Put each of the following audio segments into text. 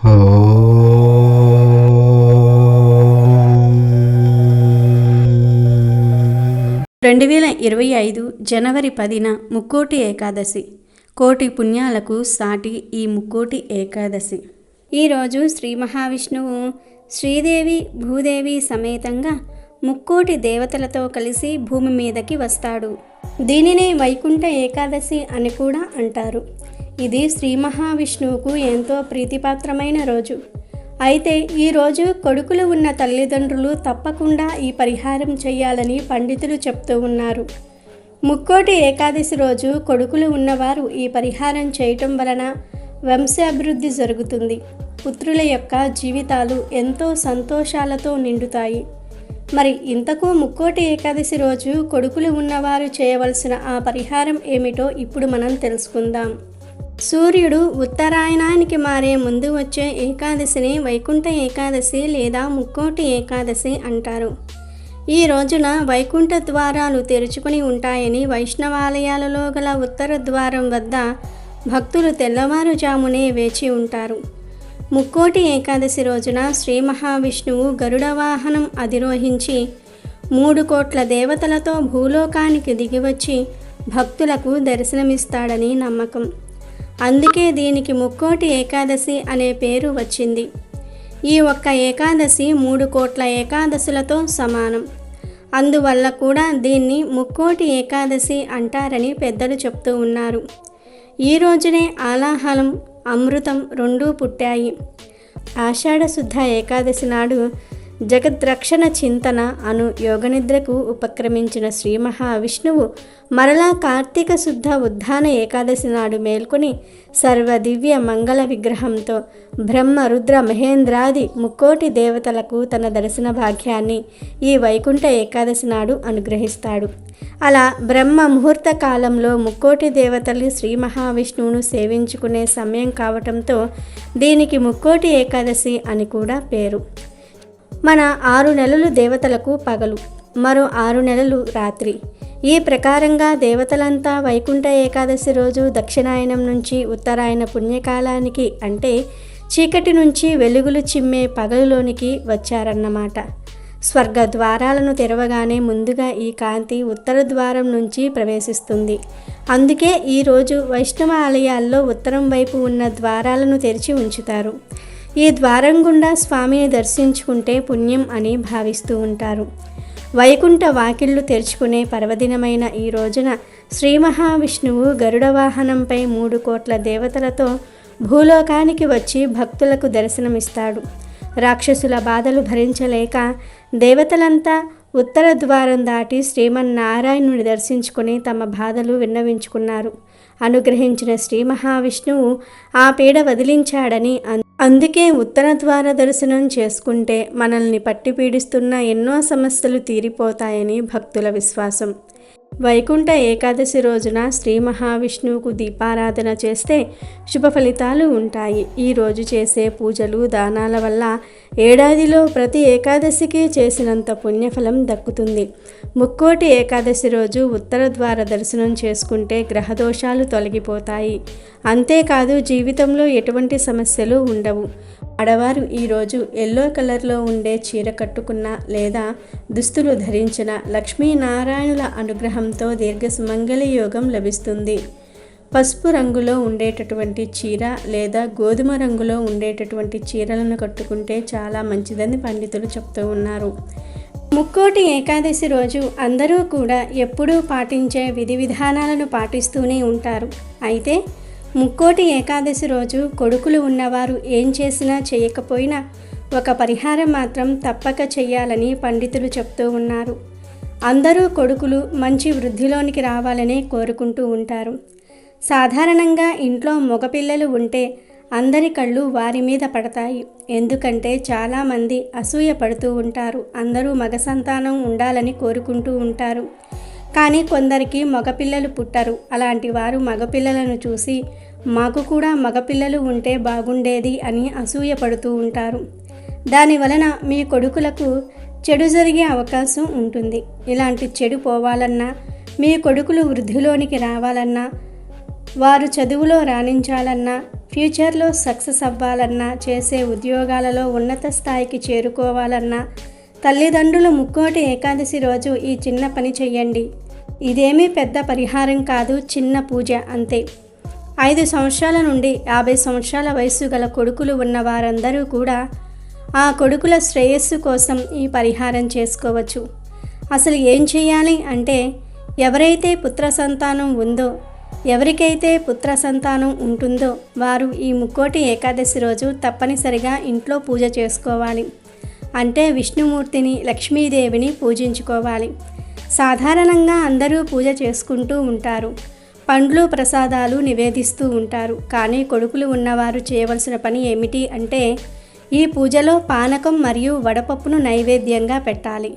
2025 జనవరి 10న ముక్కోటి ఏకాదశి. కోటి పుణ్యాలకు సాటి ఈ ముక్కోటి ఏకాదశి. ఈరోజు శ్రీ మహావిష్ణువు శ్రీదేవి భూదేవి సమేతంగా ముక్కోటి దేవతలతో కలిసి భూమి మీదకి వస్తాడు. దీనినే వైకుంఠ ఏకాదశి అని కూడా అంటారు. ఇది శ్రీ మహావిష్ణువుకు ఎంతో ప్రీతిపాత్రమైన రోజు. అయితే ఈరోజు కొడుకులు ఉన్న తల్లిదండ్రులు తప్పకుండా ఈ పరిహారం చేయాలని పండితులు చెప్తూ ఉన్నారు. ముక్కోటి ఏకాదశి రోజు కొడుకులు ఉన్నవారు ఈ పరిహారం చేయటం వలన వంశాభివృద్ధి జరుగుతుంది. పుత్రుల యొక్క జీవితాలు ఎంతో సంతోషాలతో నిండుతాయి. మరి ఇంతకు ముక్కోటి ఏకాదశి రోజు కొడుకులు ఉన్నవారు చేయవలసిన ఆ పరిహారం ఏమిటో ఇప్పుడు మనం తెలుసుకుందాం. సూర్యుడు ఉత్తరాయణానికి మారే ముందు వచ్చే ఏకాదశిని వైకుంఠ ఏకాదశి లేదా ముక్కోటి ఏకాదశి అంటారు. ఈ రోజున వైకుంఠ ద్వారాలు తెరుచుకుని ఉంటాయని వైష్ణవాలయాలలో గల ఉత్తర ద్వారం వద్ద భక్తులు తెల్లవారుజామునే వేచి ఉంటారు. ముక్కోటి ఏకాదశి రోజున శ్రీ మహావిష్ణువు గరుడ వాహనం అధిరోహించి 3 కోట్ల దేవతలతో భూలోకానికి దిగివచ్చి భక్తులకు దర్శనమిస్తాడని నమ్మకం. అందుకే దీనికి ముక్కోటి ఏకాదశి అనే పేరు వచ్చింది. ఈ ఒక్క ఏకాదశి 3 కోట్ల ఏకాదశులతో సమానం. అందువల్ల కూడా దీన్ని ముక్కోటి ఏకాదశి అంటారని పెద్దలు చెప్తూ ఉన్నారు. ఈ రోజునే ఆలాహలం, అమృతం రెండూ పుట్టాయి. ఆషాఢ శుద్ధ ఏకాదశి నాడు జగద్రక్షణ చింతన అను యోగనిద్రకు ఉపక్రమించిన శ్రీ మహావిష్ణువు మరలా కార్తీక శుద్ధ ఉద్ధాన ఏకాదశి నాడు మేల్కొని సర్వదివ్య మంగళ విగ్రహంతో బ్రహ్మ రుద్ర మహేంద్రాది ముక్కోటి దేవతలకు తన దర్శన భాగ్యాన్ని ఈ వైకుంఠ ఏకాదశి నాడు అనుగ్రహిస్తాడు. అలా బ్రహ్మ ముహూర్త కాలంలో ముక్కోటి దేవతలు శ్రీ మహావిష్ణువును సేవించుకునే సమయం కావటంతో దీనికి ముక్కోటి ఏకాదశి అని కూడా పేరు. మన 6 నెలలు దేవతలకు పగలు, మరో 6 నెలలు రాత్రి. ఈ ప్రకారంగా దేవతలంతా వైకుంఠ ఏకాదశి రోజు దక్షిణాయనం నుంచి ఉత్తరాయణ పుణ్యకాలానికి అంటే చీకటి నుంచి వెలుగులు చిమ్మే పగలులోనికి వచ్చారన్నమాట. స్వర్గ ద్వారాలను తెరవగానే ముందుగా ఈ కాంతి ఉత్తర ద్వారం నుంచి ప్రవేశిస్తుంది. అందుకే ఈరోజు వైష్ణవ ఆలయాల్లో ఉత్తరం వైపు ఉన్న ద్వారాలను తెరిచి ఉంచుతారు. ఈ ద్వారం గుండా స్వామిని దర్శించుకుంటే పుణ్యం అని భావిస్తూ ఉంటారు. వైకుంఠ వాకిళ్లు తెరుచుకునే పర్వదినమైన ఈ రోజున శ్రీ మహావిష్ణువు గరుడ వాహనంపై 3 కోట్ల దేవతలతో భూలోకానికి వచ్చి భక్తులకు దర్శనమిస్తాడు. రాక్షసుల బాధలు భరించలేక దేవతలంతా ఉత్తర ద్వారం దాటి శ్రీమన్నారాయణుని దర్శించుకుని తమ బాధలు విన్నవించుకున్నారు. అనుగ్రహించిన శ్రీ మహావిష్ణువు ఆ పీడ వదిలించాడని, అందుకే ఉత్తర ద్వార దర్శనం చేసుకుంటే మనల్ని పట్టి పీడిస్తున్న ఎన్నో సమస్యలు తీరిపోతాయని భక్తుల విశ్వాసం. వైకుంఠ ఏకాదశి రోజున శ్రీ మహావిష్ణువుకు దీపారాధన చేస్తే శుభ ఫలితాలు ఉంటాయి. ఈ రోజు చేసే పూజలు దానాల వల్ల ఏడాదిలో ప్రతి ఏకాదశికి చేసినంత పుణ్యఫలం దక్కుతుంది. ముక్కోటి ఏకాదశి రోజు ఉత్తర ద్వార దర్శనం చేసుకుంటే గ్రహదోషాలు తొలగిపోతాయి. అంతేకాదు జీవితంలో ఎటువంటి సమస్యలు ఉండవు. ఆడవారు ఈరోజు ఎల్లో కలర్లో ఉండే చీర కట్టుకున్న లేదా దుస్తులు ధరించిన లక్ష్మీనారాయణుల అనుగ్రహంతో దీర్ఘ సుమంగళి యోగం లభిస్తుంది. పసుపు రంగులో ఉండేటటువంటి చీర లేదా గోధుమ రంగులో ఉండేటటువంటి చీరలను కట్టుకుంటే చాలా మంచిదని పండితులు చెప్తూ ఉన్నారు. ముక్కోటి ఏకాదశి రోజు అందరూ కూడా ఎప్పుడూ పాటించే విధి విధానాలను పాటిస్తూనే ఉంటారు. అయితే ముక్కోటి ఏకాదశి రోజు కొడుకులు ఉన్నవారు ఏం చేసినా చేయకపోయినా ఒక పరిహారం మాత్రం తప్పక చెయ్యాలని పండితులు చెప్తూ ఉన్నారు. అందరూ కొడుకులు మంచి వృద్ధిలోనికి రావాలనే కోరుకుంటూ ఉంటారు. సాధారణంగా ఇంట్లో మగపిల్లలు ఉంటే అందరి కళ్ళు వారి మీద పడతాయి. ఎందుకంటే చాలామంది అసూయ పడుతూ ఉంటారు. అందరూ మగ సంతానం ఉండాలని కోరుకుంటూ ఉంటారు. కానీ కొందరికి మగపిల్లలు పుట్టరు. అలాంటి వారు మగపిల్లలను చూసి మాకు కూడా మగపిల్లలు ఉంటే బాగుండేది అని అసూయ పడుతూ ఉంటారు. దానివలన మీ కొడుకులకు చెడు జరిగే అవకాశం ఉంటుంది. ఇలాంటి చెడు పోవాలన్నా, మీ కొడుకులు వృద్ధిలోనికి రావాలన్నా వారు చదువులో రాణించాలన్నా, ఫ్యూచర్లో సక్సెస్ అవ్వాలన్నా, చేసే ఉద్యోగాలలో ఉన్నత స్థాయికి చేరుకోవాలన్నా తల్లిదండ్రులు ముక్కోటి ఏకాదశి రోజు ఈ చిన్న పని చెయ్యండి. ఇదేమీ పెద్ద పరిహారం కాదు, చిన్న పూజ అంతే. 5 సంవత్సరాల నుండి 50 సంవత్సరాల వయసు గల కొడుకులు ఉన్న వారందరూ కూడా ఆ కొడుకుల శ్రేయస్సు కోసం ఈ పరిహారం చేసుకోవచ్చు. అసలు ఏం చేయాలి అంటే, ఎవరైతే పుత్ర సంతానం ఉందో, ఎవరికైతే పుత్ర సంతానం ఉంటుందో వారు ఈ ముక్కోటి ఏకాదశి రోజు తప్పనిసరిగా ఇంట్లో పూజ చేసుకోవాలి. అంటే విష్ణుమూర్తిని, లక్ష్మీదేవిని పూజించుకోవాలి. సాధారణంగా అందరూ పూజ చేసుకుంటూ ఉంటారు, పండ్లు ప్రసాదాలు నివేదిస్తూ ఉంటారు. కానీ కొడుకులు ఉన్నవారు చేయవలసిన పని ఏమిటి అంటే, ఈ పూజలో పానకం మరియు వడపప్పును నైవేద్యంగా పెట్టాలి.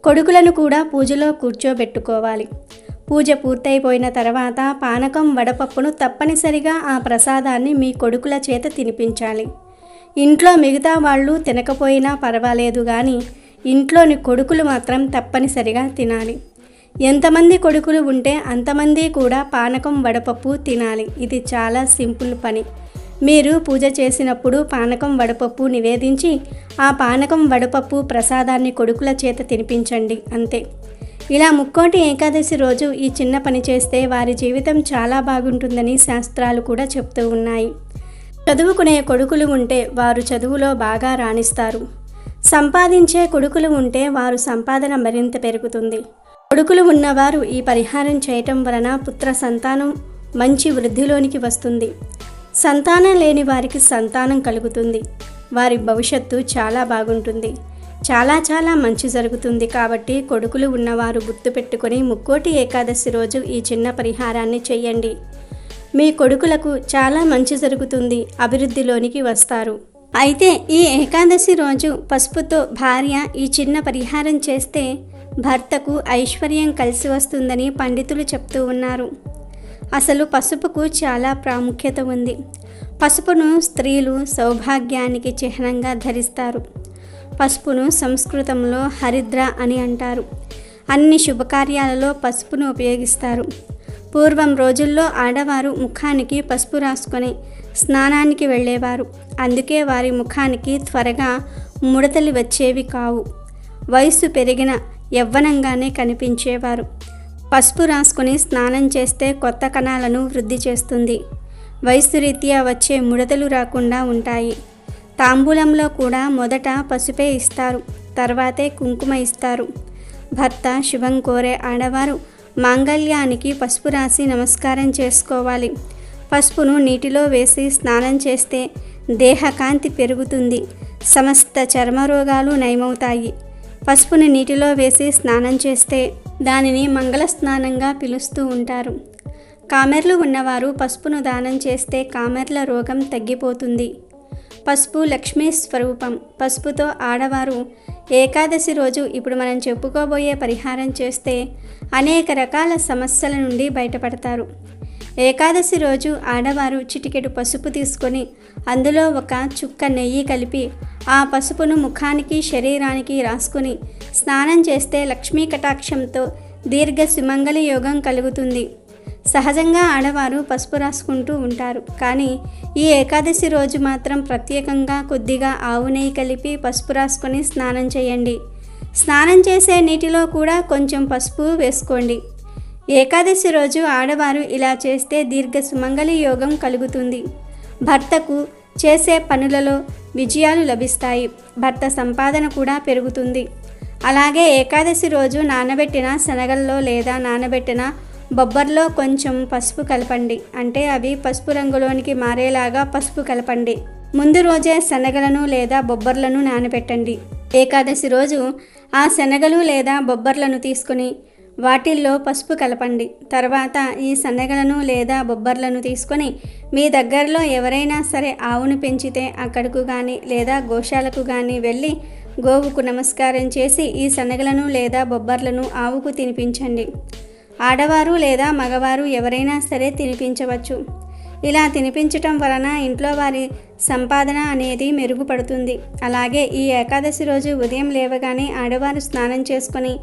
కొడుకులను కూడా పూజలో కూర్చోబెట్టుకోవాలి. పూజ పూర్తయిపోయిన తర్వాత పానకం, వడపప్పును తప్పనిసరిగా ఆ ప్రసాదాన్ని మీ కొడుకుల చేత తినిపించాలి. ఇంట్లో మిగతా వాళ్ళు తినకపోయినా పర్వాలేదు, కానీ ఇంట్లోని కొడుకులు మాత్రం తప్పనిసరిగా తినాలి. ఎంతమంది కొడుకులు ఉంటే అంతమంది కూడా పానకం, వడపప్పు తినాలి. ఇది చాలా సింపుల్ పని. మీరు పూజ చేసినప్పుడు పానకం, వడపప్పు నివేదించి ఆ పానకం, వడపప్పు ప్రసాదాన్ని కొడుకుల చేత తినిపించండి, అంతే. ఇలా ముక్కోటి ఏకాదశి రోజు ఈ చిన్న పని చేస్తే వారి జీవితం చాలా బాగుంటుందని శాస్త్రాలు కూడా చెప్తూ ఉన్నాయి. చదువుకునే కొడుకులు ఉంటే వారు చదువులో బాగా రాణిస్తారు. సంపాదించే కొడుకులు ఉంటే వారు సంపాదన మరింత పెరుగుతుంది. కొడుకులు ఉన్నవారు ఈ పరిహారం చేయటం వలన పుత్ర సంతానం మంచి వృద్ధిలోనికి వస్తుంది. సంతానం లేని వారికి సంతానం కలుగుతుంది. వారి భవిష్యత్తు చాలా బాగుంటుంది. చాలా మంచి జరుగుతుంది. కాబట్టి కొడుకులు ఉన్నవారు గుర్తుపెట్టుకొని ముక్కోటి ఏకాదశి రోజు ఈ చిన్న పరిహారాన్ని చెయ్యండి. మీ కొడుకులకు చాలా మంచి జరుగుతుంది, అభివృద్ధిలోనికి వస్తారు. అయితే ఈ ఏకాదశి రోజు పసుపుతో భార్య ఈ చిన్న పరిహారం చేస్తే భర్తకు ఐశ్వర్యం కలిసి వస్తుందని పండితులు చెప్తూ ఉన్నారు. అసలు పసుపుకు చాలా ప్రాముఖ్యత ఉంది. పసుపును స్త్రీలు సౌభాగ్యానికి చిహ్నంగా ధరిస్తారు. పసుపును సంస్కృతంలో హరిద్ర అని అంటారు. అన్ని శుభకార్యాలలో పసుపును ఉపయోగిస్తారు. పూర్వం రోజుల్లో ఆడవారు ముఖానికి పసుపు రాసుకొని స్నానానికి వెళ్ళేవారు. అందుకే వారి ముఖానికి త్వరగా ముడతలు వచ్చేవి కావు. వయసు పెరిగిన యవ్వనంగానే కనిపించేవారు. పసుపు రాసుకొని స్నానం చేస్తే కొత్త కణాలను వృద్ధి చేస్తుంది. వయసు రీత్యా వచ్చే ముడతలు రాకుండా ఉంటాయి. తాంబూలంలో కూడా మొదట పసుపే ఇస్తారు, తర్వాతే కుంకుమ ఇస్తారు. భర్త శుభం కోరే ఆడవారు మాంగళ్యానికి పసుపు రాసి నమస్కారం చేసుకోవాలి. పసుపును నీటిలో వేసి స్నానం చేస్తే దేహకాంతి పెరుగుతుంది. సమస్త చర్మరోగాలు నయమవుతాయి. పసుపుని నీటిలో వేసి స్నానం చేస్తే దానిని మంగళ స్నానంగా పిలుస్తూ ఉంటారు. కామెర్లు ఉన్నవారు పసుపును దానం చేస్తే కామెర్ల రోగం తగ్గిపోతుంది. పసుపు లక్ష్మీ స్వరూపం. పసుపుతో ఆడవారు ఏకాదశి రోజు ఇప్పుడు మనం చెప్పుకోబోయే పరిహారం చేస్తే అనేక రకాల సమస్యల నుండి బయటపడతారు. ఏకాదశి రోజు ఆడవారు చిటికెడు పసుపు తీసుకొని అందులో ఒక చుక్క నెయ్యి కలిపి ఆ పసుపును ముఖానికి, శరీరానికి రాసుకుని స్నానం చేస్తే లక్ష్మీ కటాక్షంతో దీర్ఘ సుమంగళి యోగం కలుగుతుంది. సహజంగా ఆడవారు పసుపు రాసుకుంటూ ఉంటారు, కానీ ఈ ఏకాదశి రోజు మాత్రం ప్రత్యేకంగా కొద్దిగా ఆవు నెయ్యి కలిపి పసుపు రాసుకొని స్నానం చేయండి. స్నానం చేసే నీటిలో కూడా కొంచెం పసుపు వేసుకోండి. ఏకాదశి రోజు ఆడవారు ఇలా చేస్తే దీర్ఘ సుమంగళి యోగం కలుగుతుంది. భర్తకు చేసే పనులలో విజయాలు లభిస్తాయి. భర్త సంపాదన కూడా పెరుగుతుంది. అలాగే ఏకాదశి రోజు నానబెట్టిన శనగల్లో లేదా నానబెట్టిన బొబ్బర్లో కొంచెం పసుపు కలపండి. అంటే అవి పసుపు రంగులోనికి మారేలాగా పసుపు కలపండి. ముందు రోజే శనగలను లేదా బొబ్బర్లను నానబెట్టండి. ఏకాదశి రోజు ఆ శనగలు లేదా బొబ్బర్లను తీసుకుని వాటిల్లో పసుపు కలపండి. తర్వాత ఈ శనగలను లేదా బొబ్బర్లను తీసుకొని మీ దగ్గరలో ఎవరైనా సరే ఆవును పెంచితే అక్కడకు కానీ లేదా గోశాలకు కానీ వెళ్ళి గోవుకు నమస్కారం చేసి ఈ శనగలను లేదా బొబ్బర్లను ఆవుకు తినిపించండి. ఆడవారు లేదా మగవారు ఎవరైనా సరే తినిపించవచ్చు. ఇలా తినిపించటం వలన ఇంట్లో వారి సంపాదన అనేది మెరుగుపడుతుంది. అలాగే ఈ ఏకాదశి రోజు ఉదయం లేవగానే ఆడవారు స్నానం చేసుకొని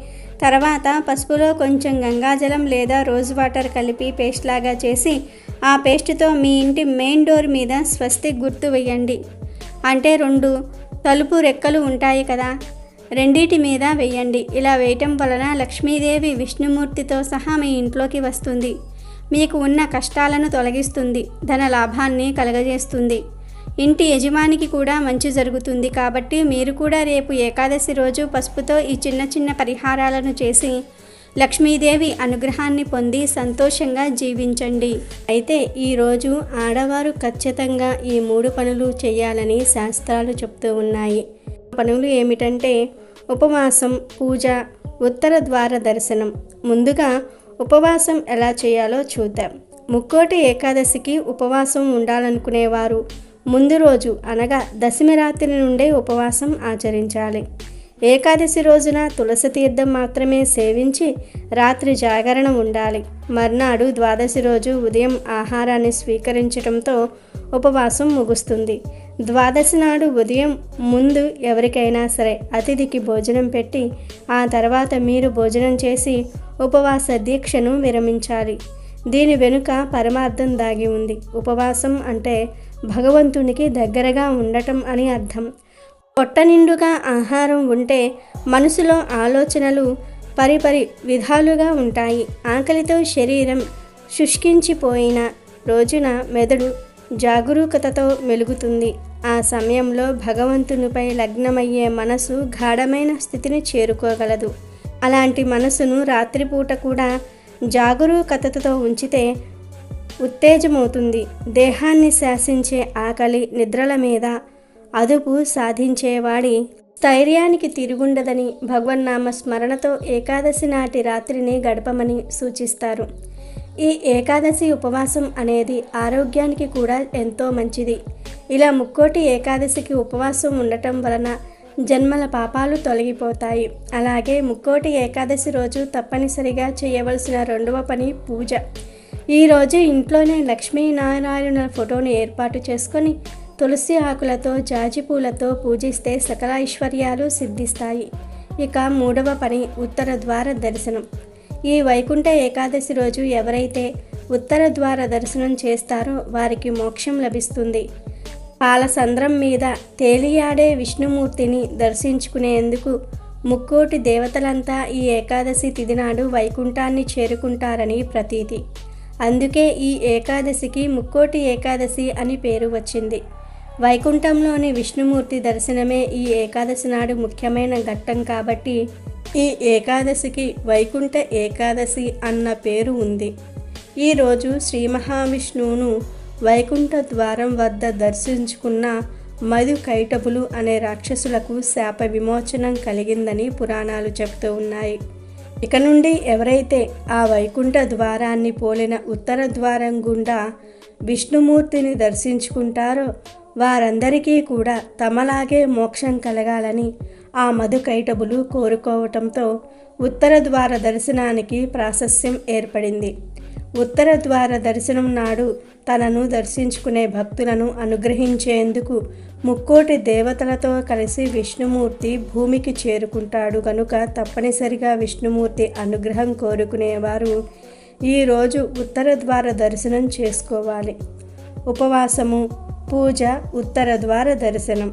తర్వాత పసుపులో కొంచెం గంగాజలం లేదా రోజ్ వాటర్ కలిపి పేస్ట్ లాగా చేసి ఆ పేస్టుతో మీ ఇంటి మెయిన్ డోర్ మీద స్వస్తిక్ గుర్తు వేయండి. అంటే 2 తలుపు రెక్కలు ఉంటాయి కదా, రెండిటి మీద వేయండి. ఇలా వేయటం వలన లక్ష్మీదేవి విష్ణుమూర్తితో సహా మీ ఇంట్లోకి వస్తుంది. మీకు ఉన్న కష్టాలను తొలగిస్తుంది, ధన లాభాన్ని కలగజేస్తుంది. ఇంటి యజమానికి కూడా మంచి జరుగుతుంది. కాబట్టి మీరు కూడా రేపు ఏకాదశి రోజు పసుపుతో ఈ చిన్న చిన్న పరిహారాలను చేసి లక్ష్మీదేవి అనుగ్రహాన్ని పొంది సంతోషంగా జీవించండి. అయితే ఈరోజు ఆడవారు ఖచ్చితంగా ఈ 3 పనులు చేయాలని శాస్త్రాలు చెప్తూ ఉన్నాయి. పనులు ఏమిటంటే ఉపవాసం, పూజ, ఉత్తర ద్వార దర్శనం. ముందుగా ఉపవాసం ఎలా చేయాలో చూద్దాం. ముక్కోటి ఏకాదశికి ఉపవాసం ఉండాలనుకునేవారు ముందు రోజు అనగా దశమి రాత్రి నుండే ఉపవాసం ఆచరించాలి. ఏకాదశి రోజున తులసి తీర్థం మాత్రమే సేవించి రాత్రి జాగరణ ఉండాలి. మర్నాడు ద్వాదశి రోజు ఉదయం ఆహారాన్ని స్వీకరించడంతో ఉపవాసం ముగుస్తుంది. ద్వాదశి నాడు ఉదయం ముందు ఎవరికైనా సరే అతిథికి భోజనం పెట్టి ఆ తర్వాత మీరు భోజనం చేసి ఉపవాస దీక్షను విరమించాలి. దీని వెనుక పరమార్థం దాగి ఉంది. ఉపవాసం అంటే భగవంతునికి దగ్గరగా ఉండటం అని అర్థం. పొట్ట నిండుగా ఆహారం ఉంటే మనసులో ఆలోచనలు పరిపరి విధాలుగా ఉంటాయి. ఆకలితో శరీరం శుష్కించిపోయిన రోజున మెదడు జాగరూకతతో మెలుగుతుంది. ఆ సమయంలో భగవంతునిపై లగ్నమయ్యే మనసు గాఢమైన స్థితిని చేరుకోగలదు. అలాంటి మనసును రాత్రిపూట కూడా జాగరూకతతో ఉంచితే ఉత్తేజమవుతుంది. దేహాన్ని శాసించే ఆకలి నిద్రల మీద అదుపు సాధించేవాడి స్థైర్యానికి తిరుగుండదని భగవన్నామ స్మరణతో ఏకాదశి నాటి రాత్రిని గడపమని సూచిస్తారు. ఈ ఏకాదశి ఉపవాసం అనేది ఆరోగ్యానికి కూడా ఎంతో మంచిది. ఇలా ముక్కోటి ఏకాదశికి ఉపవాసం ఉండటం వలన జన్మల పాపాలు తొలగిపోతాయి. అలాగే ముక్కోటి ఏకాదశి రోజు తప్పనిసరిగా చేయవలసిన 2వ పని పూజ. ఈరోజు ఇంట్లోనే లక్ష్మీనారాయణుల ఫోటోను ఏర్పాటు చేసుకొని తులసి ఆకులతో జాజి పూలతో పూజిస్తే సకల ఐశ్వర్యాలు సిద్ధిస్తాయి. ఇక 3వ పని ఉత్తర ద్వార దర్శనం. ఈ వైకుంఠ ఏకాదశి రోజు ఎవరైతే ఉత్తర ద్వార దర్శనం చేస్తారో వారికి మోక్షం లభిస్తుంది. పాలసంద్రం మీద తేలియాడే విష్ణుమూర్తిని దర్శించుకునేందుకు ముక్కోటి దేవతలంతా ఈ ఏకాదశి తిథి నాడు వైకుంఠాన్ని చేరుకుంటారని ప్రతీతి. అందుకే ఈ ఏకాదశికి ముక్కోటి ఏకాదశి అని పేరు వచ్చింది. వైకుంఠంలోని విష్ణుమూర్తి దర్శనమే ఈ ఏకాదశి నాడు ముఖ్యమైన ఘట్టం కాబట్టి ఈ ఏకాదశికి వైకుంఠ ఏకాదశి అన్న పేరు ఉంది. ఈరోజు శ్రీ మహావిష్ణువును వైకుంఠ ద్వారం వద్ద దర్శించుకున్న మధు కైటపులు అనే రాక్షసులకు శాప విమోచనం కలిగిందని పురాణాలు చెప్తూ ఉన్నాయి. ఇక నుండి ఎవరైతే ఆ వైకుంఠ ద్వారాన్ని పోలిన ఉత్తర ద్వారం గుండా విష్ణుమూర్తిని దర్శించుకుంటారో వారందరికీ కూడా తమలాగే మోక్షం కలగాలని ఆ మధు కైటబులు కోరుకోవటంతో ఉత్తర ద్వార దర్శనానికి ప్రాశస్త్యం ఏర్పడింది. ఉత్తర ద్వార దర్శనం నాడు తనను దర్శించుకునే భక్తులను అనుగ్రహించేందుకు ముక్కోటి దేవతలతో కలిసి విష్ణుమూర్తి భూమికి చేరుకుంటాడు కనుక తప్పనిసరిగా విష్ణుమూర్తి అనుగ్రహం కోరుకునేవారు ఈరోజు ఉత్తర ద్వార దర్శనం చేసుకోవాలి. ఉపవాసము, పూజ, ఉత్తర ద్వార దర్శనం.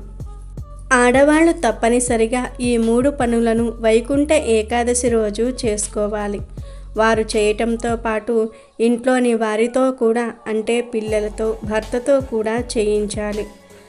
ఆడవాళ్ళు తప్పనిసరిగా ఈ 3 పనులను వైకుంఠ ఏకాదశి రోజు చేసుకోవాలి. వారు చేయటంతో పాటు ఇంట్లోని వారితో కూడా అంటే పిల్లలతో, భర్తతో కూడా చేయించాలి.